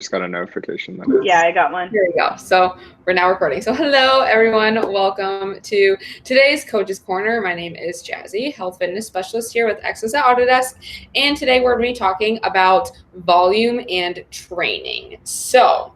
just got a notification that Yeah, I got one. Here we go. So we're now recording. So hello, everyone. Welcome to today's Coach's Corner. My name is Jazzy, health fitness specialist here with Exos at Autodesk. And today we're going to be talking about volume and training. So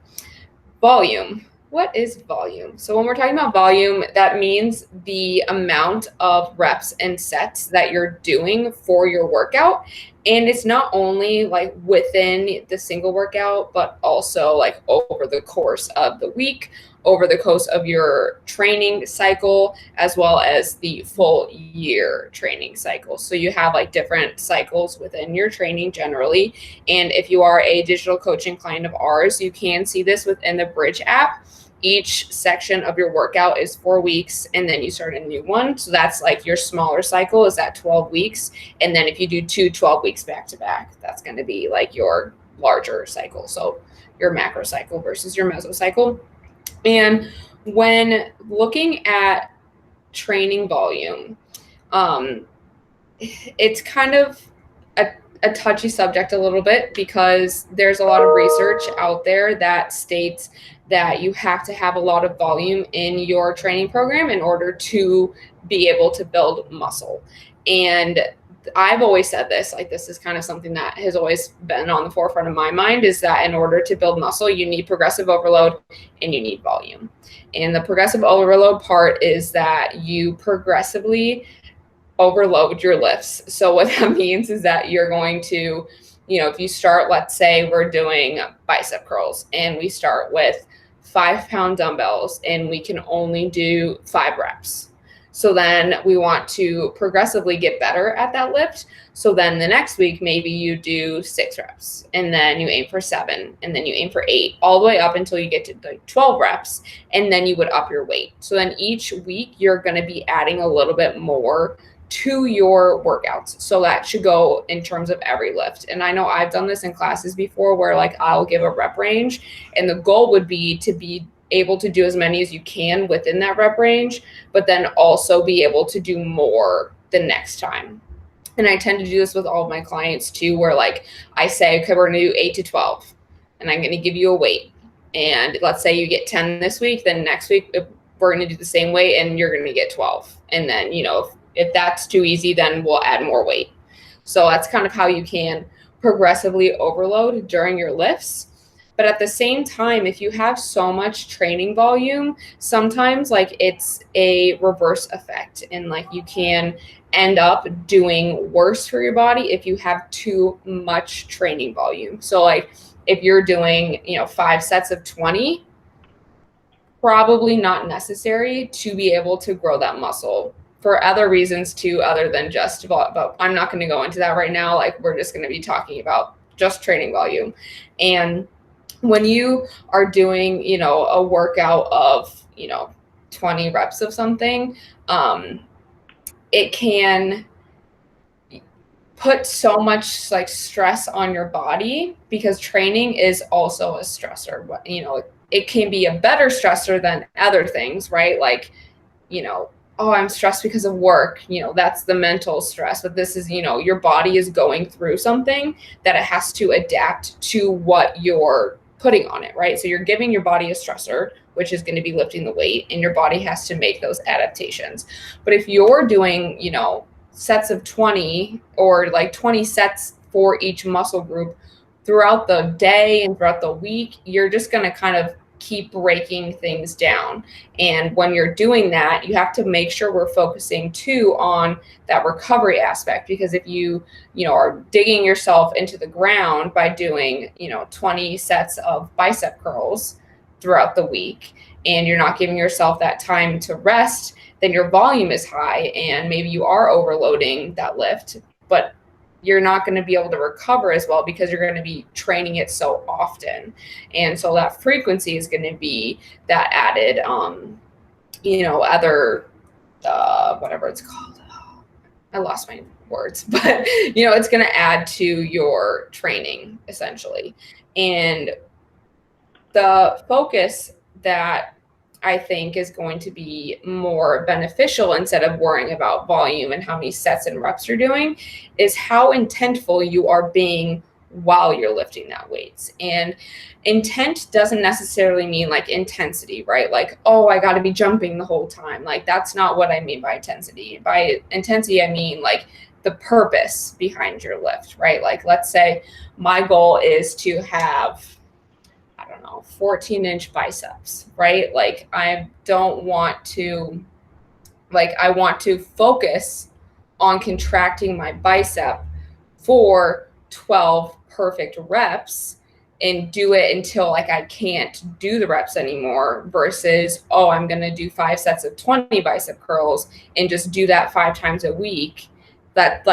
volume. What is volume? So when we're talking about volume, that means the amount of reps and sets that you're doing for your workout. And it's not only like within the single workout, but also like over the course of the week, over the course of your training cycle, as well as the full year training cycle. So you have like different cycles within your training generally. And if you are a digital coaching client of ours, you can see this within the Bridge app. Each section of your workout is 4 weeks, and then you start a new one. So that's like your smaller cycle is at 12 weeks. And then if you do 12 weeks back to back, that's going to be like your larger cycle. So your macro cycle versus your mesocycle. And when looking at training volume, it's kind of a touchy subject a little bit because there's a lot of research out there that states that you have to have a lot of volume in your training program in order to be able to build muscle. And I've always said this, like this is kind of something that has always been on the forefront of my mind, is that in order to build muscle, you need progressive overload and you need volume. And the progressive overload part is that you progressively overload your lifts. So what that means is that you're going to, if you start, let's say we're doing bicep curls and we start with 5-pound dumbbells and we can only do 5 reps. So then we want to progressively get better at that lift. So then the next week, maybe you do 6 reps and then you aim for 7 and then you aim for 8 all the way up until you get to like 12 reps. And then you would up your weight. So then each week you're going to be adding a little bit more to your workouts. So that should go in terms of every lift. And I know I've done this in classes before where like I'll give a rep range and the goal would be to be able to do as many as you can within that rep range, but then also be able to do more the next time. And I tend to do this with all of my clients too, where like I say, okay, we're going to do 8 to 12 and I'm going to give you a weight. And let's say you get 10 this week, then next week we're going to do the same weight and you're going to get 12. And then, if that's too easy, then we'll add more weight. So that's kind of how you can progressively overload during your lifts. But at the same time, if you have so much training volume, sometimes like it's a reverse effect and like you can end up doing worse for your body if you have too much training volume. So like if you're doing, 5 sets of 20, probably not necessary to be able to grow that muscle. For other reasons too, other than just, but I'm not going to go into that right now. Like we're just going to be talking about just training volume. And when you are doing, a workout of, 20 reps of something, it can put so much like stress on your body because training is also a stressor. It can be a better stressor than other things, right? Like, oh, I'm stressed because of work, that's the mental stress. But this is, your body is going through something that it has to adapt to what you're putting on it, right? So you're giving your body a stressor, which is going to be lifting the weight, and your body has to make those adaptations. But if you're doing, sets of 20 or like 20 sets for each muscle group throughout the day and throughout the week, you're just going to kind of keep breaking things down. And when you're doing that, you have to make sure we're focusing too on that recovery aspect, because if you are digging yourself into the ground by doing 20 sets of bicep curls throughout the week and you're not giving yourself that time to rest, then your volume is high and maybe you are overloading that lift, but you're not going to be able to recover as well because you're going to be training it so often. And so that frequency is going to be that added, other, whatever it's called. I lost my words, but, it's going to add to your training essentially. And the focus that I think is going to be more beneficial instead of worrying about volume and how many sets and reps you're doing is how intentful you are being while you're lifting that weights. And intent doesn't necessarily mean like intensity, right? Like, oh, I got to be jumping the whole time. Like, that's not what I mean by intensity. By intensity, I mean like the purpose behind your lift, right? Like, let's say my goal is to have, I don't know, 14-inch biceps, right? Like, I don't want to, like, I want to focus on contracting my bicep for 12 perfect reps and do it until like I can't do the reps anymore, versus, oh, I'm going to do 5 sets of 20 bicep curls and just do that 5 times a week. That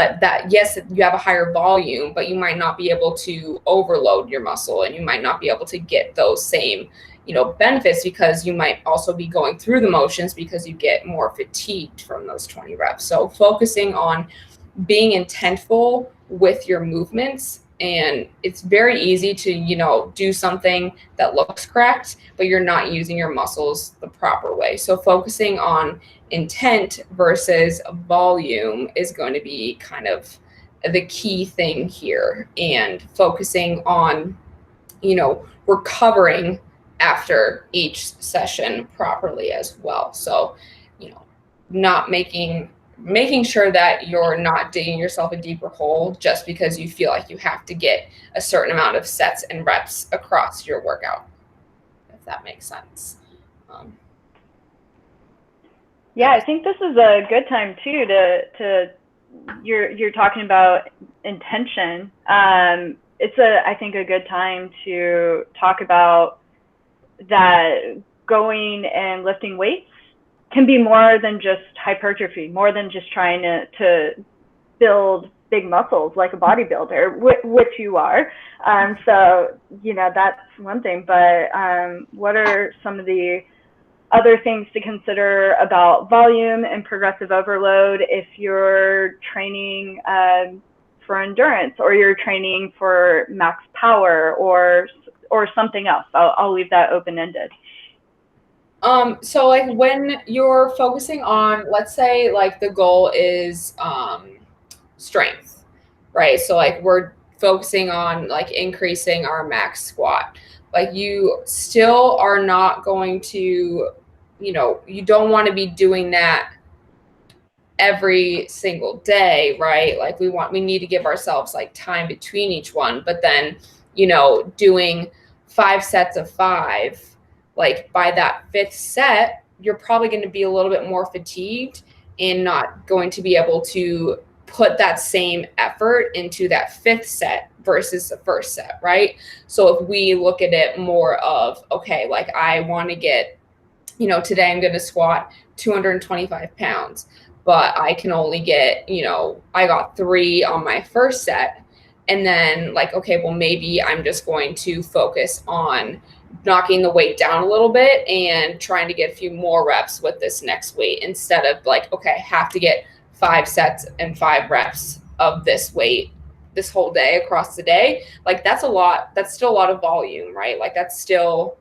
yes, you have a higher volume, but you might not be able to overload your muscle, and you might not be able to get those same, you know, benefits, because you might also be going through the motions because you get more fatigued from those 20 reps. So focusing on being intentful with your movements. And it's very easy to, you know, do something that looks correct, but you're not using your muscles the proper way. So focusing on intent versus volume is going to be kind of the key thing here, and focusing on, you know, recovering after each session properly as well. So, you know, not making sure that you're not digging yourself a deeper hole just because you feel like you have to get a certain amount of sets and reps across your workout, if that makes sense. Yeah, I think this is a good time too to you're talking about intention. It's I think a good time to talk about that going and lifting weights can be more than just hypertrophy, more than just trying to build big muscles like a bodybuilder, which you are. So, you know, that's one thing. But what are some of the other things to consider about volume and progressive overload if you're training for endurance, or you're training for max power, or something else? I'll leave that open-ended. So like when you're focusing on, let's say like the goal is strength, right? So like we're focusing on like increasing our max squat. Like, you still are not going to, you know, you don't want to be doing that every single day, right? Like we need to give ourselves like time between each one, but then, you know, doing 5 sets of 5, like by that 5th set, you're probably going to be a little bit more fatigued and not going to be able to put that same effort into that 5th set versus the 1st set, right? So if we look at it more of, okay, like I want to get, you know, today I'm going to squat 225 pounds, but I can only get, you know, I got 3 on my 1st set. And then like, okay, well, maybe I'm just going to focus on knocking the weight down a little bit and trying to get a few more reps with this next weight, instead of like, okay, I have to get 5 sets and 5 reps of this weight this whole day across the day. Like that's a lot. That's still a lot of volume, right? Like that's still,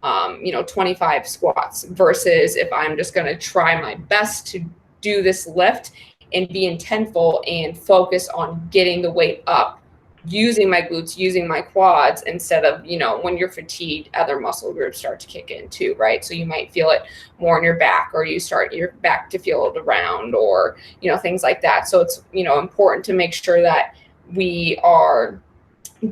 you know, 25 squats, versus if I'm just going to try my best to do this lift and be intentful and focus on getting the weight up, using my glutes, using my quads, instead of, you know, when you're fatigued, other muscle groups start to kick in too, right? So you might feel it more in your back, or you start your back to feel it around, or, you know, things like that. So it's, you know, important to make sure that we are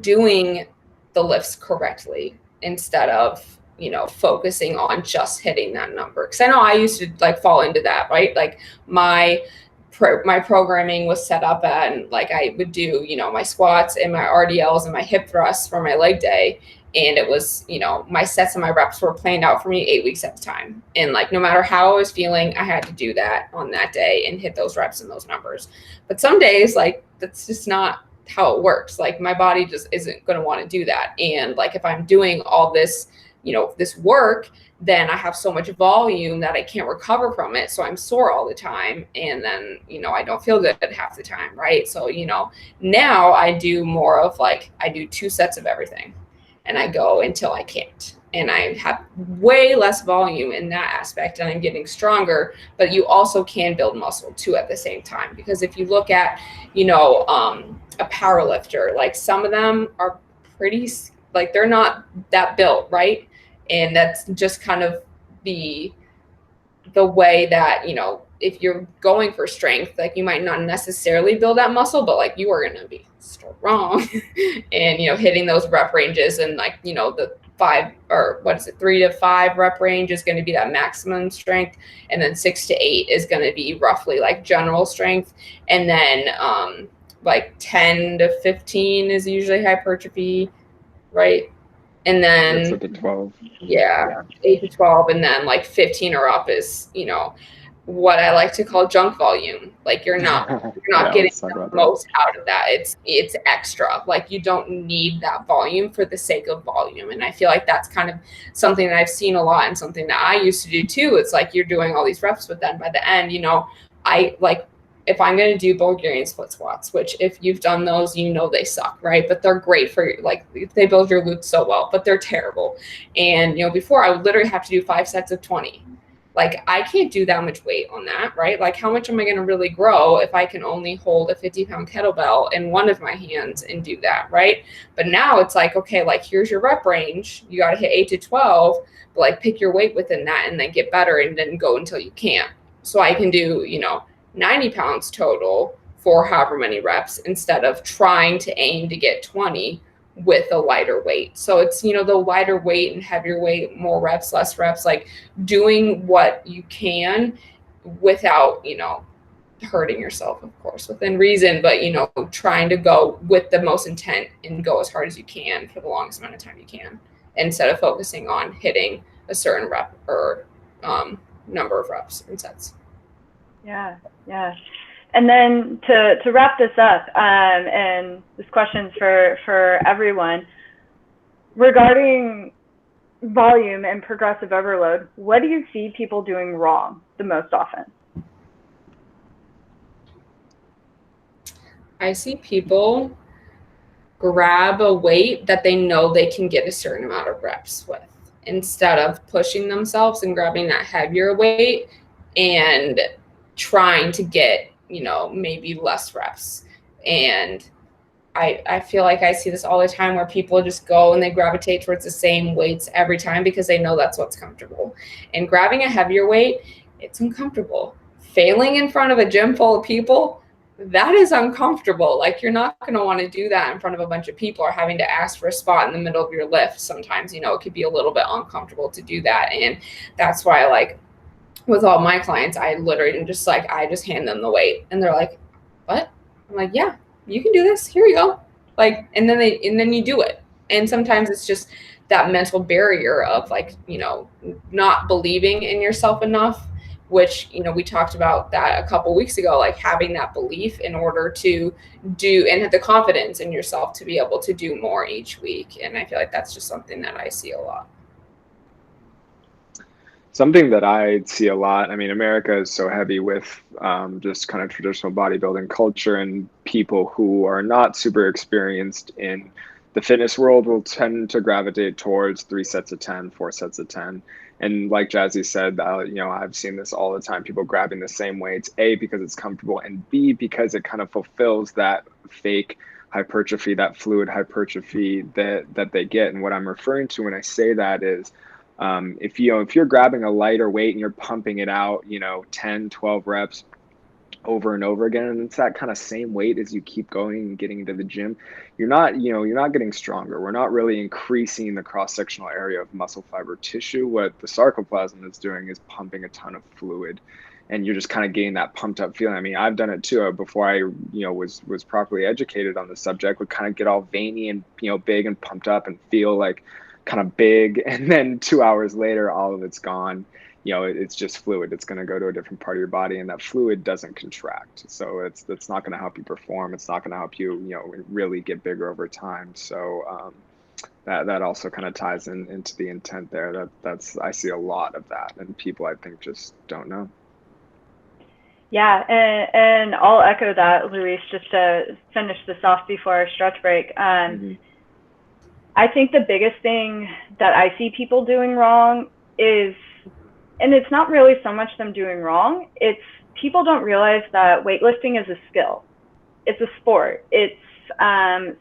doing the lifts correctly, instead of, you know, focusing on just hitting that number. Because I know I used to like fall into that, right? Like my programming was set up, and like I would do, you know, my squats and my RDLs and my hip thrusts for my leg day, and it was, you know, my sets and my reps were planned out for me 8 weeks at a time, and like no matter how I was feeling, I had to do that on that day and hit those reps and those numbers. But some days, like, that's just not how it works. Like my body just isn't going to want to do that. And like if I'm doing all this, you know, this work, then I have so much volume that I can't recover from it. So I'm sore all the time. And then, you know, I don't feel good half the time, right? So, you know, now I do more of like, I do 2 sets of everything and I go until I can't. and I have way less volume in that aspect, and I'm getting stronger. But you also can build muscle too at the same time, because if you look at, a power lifter, like some of them are pretty, like they're not that built, right? And that's just kind of the way that, if you're going for strength, like you might not necessarily build that muscle, but like you are going to be strong and, hitting those rep ranges, and like, the 3 to 5 rep range is going to be that maximum strength. And then 6 to 8 is going to be roughly like general strength. And then, like 10 to 15 is usually hypertrophy, right? And then that's at the 12. Yeah, 8 to 12, and then like 15 or up is, what I like to call junk volume. Like you're not getting the most out of that. It's extra. Like you don't need that volume for the sake of volume. And I feel like that's kind of something that I've seen a lot, and something that I used to do too. It's like you're doing all these reps, but then by the end, I like, if I'm going to do Bulgarian split squats, which if you've done those, they suck, right? But they're great for, like, they build your glutes so well, but they're terrible. And, before I would literally have to do 5 sets of 20. Like, I can't do that much weight on that, right? Like, how much am I going to really grow if I can only hold a 50-pound kettlebell in one of my hands and do that, right? But now it's like, okay, like, here's your rep range. You got to hit 8 to 12, but like pick your weight within that and then get better, and then go until you can't. So I can do, 90 pounds total for however many reps, instead of trying to aim to get 20 with a lighter weight. So it's, the lighter weight and heavier weight, more reps, less reps, like doing what you can without, hurting yourself, of course, within reason, but, trying to go with the most intent and go as hard as you can for the longest amount of time you can, instead of focusing on hitting a certain rep or number of reps and sets. Yeah. And then to wrap this up, and this question's for everyone, regarding volume and progressive overload, what do you see people doing wrong the most often? I see people grab a weight that they know they can get a certain amount of reps with, instead of pushing themselves and grabbing that heavier weight and trying to get, maybe less reps. And I feel like I see this all the time, where people just go and they gravitate towards the same weights every time because they know that's what's comfortable. And grabbing a heavier weight, it's uncomfortable. Failing in front of a gym full of people, that is uncomfortable. Like, you're not going to want to do that in front of a bunch of people, or having to ask for a spot in the middle of your lift. Sometimes, it could be a little bit uncomfortable to do that. And that's why, like, with all my clients, I literally just I just hand them the weight, and they're like, what? I'm like, yeah, you can do this. Here you go. Like, and then you do it. And sometimes it's just that mental barrier of, like, not believing in yourself enough, which, we talked about that a couple weeks ago, like having that belief in order to do, and have the confidence in yourself to be able to do more each week. And I feel like that's just something that I see a lot. Something that I see a lot, I mean, America is so heavy with just kind of traditional bodybuilding culture, and people who are not super experienced in the fitness world will tend to gravitate towards 3 sets of 10, 4 sets of 10. And like Jazzy said, I've seen this all the time, people grabbing the same weights, A, because it's comfortable, and B, because it kind of fulfills that fake hypertrophy, that fluid hypertrophy that they get. And what I'm referring to when I say that is, if you're grabbing a lighter weight and you're pumping it out, 10, 12 reps over and over again, and it's that kind of same weight as you keep going and getting into the gym, you're not getting stronger. We're not really increasing the cross-sectional area of muscle fiber tissue. What the sarcoplasm is doing is pumping a ton of fluid, and you're just kind of getting that pumped up feeling. I mean, I've done it too. Before I, was properly educated on the subject, would kind of get all veiny and, big and pumped up and feel like kind of big, and then 2 hours later all of it's gone. It's just fluid. It's going to go to a different part of your body, and that fluid doesn't contract, so that's not going to help you perform. It's not going to help you really get bigger over time. So that also kind of ties into the intent there. I see a lot of that, and people, I think, just don't know. Yeah, and I'll echo that, Luis, just to finish this off before our stretch break. I think the biggest thing that I see people doing wrong is, and it's not really so much them doing wrong, it's people don't realize that weightlifting is a skill. It's a sport. It's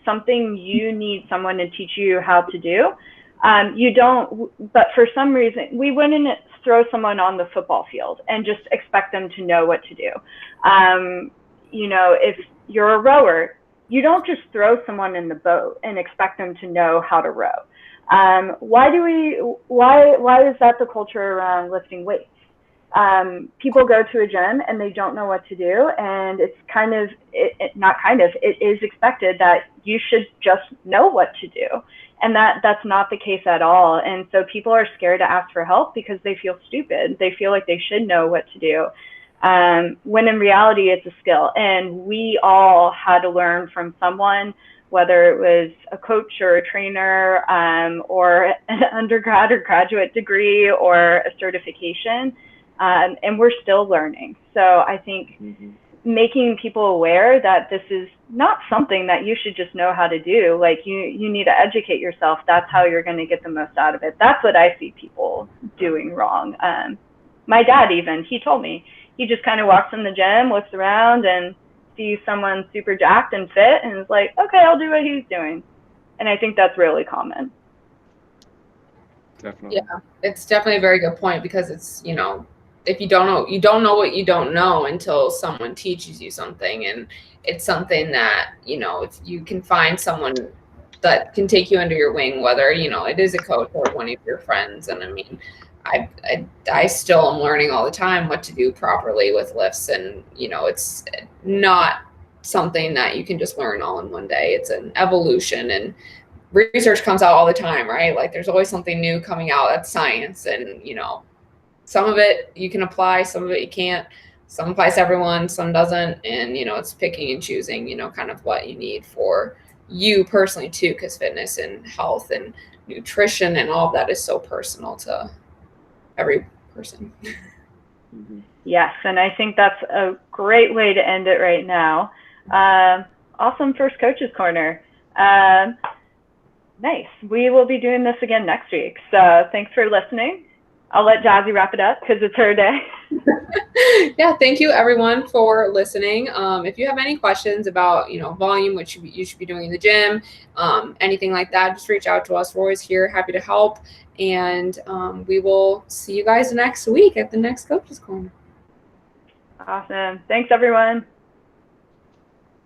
something you need someone to teach you how to do. You don't, but for some reason, we wouldn't throw someone on the football field and just expect them to know what to do. If you're a rower, you don't just throw someone in the boat and expect them to know how to row. Why is that the culture around lifting weights? People go to a gym and they don't know what to do, and it's it is expected that you should just know what to do, and that's not the case at all. And so people are scared to ask for help because they feel stupid. They feel like they should know what to do, when in reality it's a skill, and we all had to learn from someone, whether it was a coach or a trainer, or an undergrad or graduate degree or a certification. And we're still learning. So I think making people aware that this is not something that you should just know how to do. Like you need to educate yourself. That's how you're going to get the most out of it. That's what I see people doing wrong. My dad even, he told me, he just kind of walks in the gym, looks around and sees someone super jacked and fit and is like, okay, I'll do what he's doing. And I think that's really common. Definitely. Yeah, it's definitely a very good point, because it's, if you don't know what you don't know until someone teaches you something. And it's something that, if you can find someone that can take you under your wing, whether, it is a coach or one of your friends. And I mean, I still am learning all the time what to do properly with lifts. And, it's not something that you can just learn all in one day. It's an evolution, and research comes out all the time, right? Like there's always something new coming out. That's science. And, some of it you can apply, some of it you can't. Some applies to everyone, some doesn't. And, it's picking and choosing, kind of what you need for you personally too, because fitness and health and nutrition and all of that is so personal to every person. Yes, and I think that's a great way to end it right now. Awesome first Coach's Corner. Nice. We will be doing this again next week. So thanks for listening. I'll let Jazzy wrap it up because it's her day. Yeah, thank you everyone for listening. If you have any questions about, volume, which you should be doing in the gym, anything like that, just reach out to us. We're always here, happy to help. And we will see you guys next week at the next Coach's Corner. Awesome. Thanks, everyone.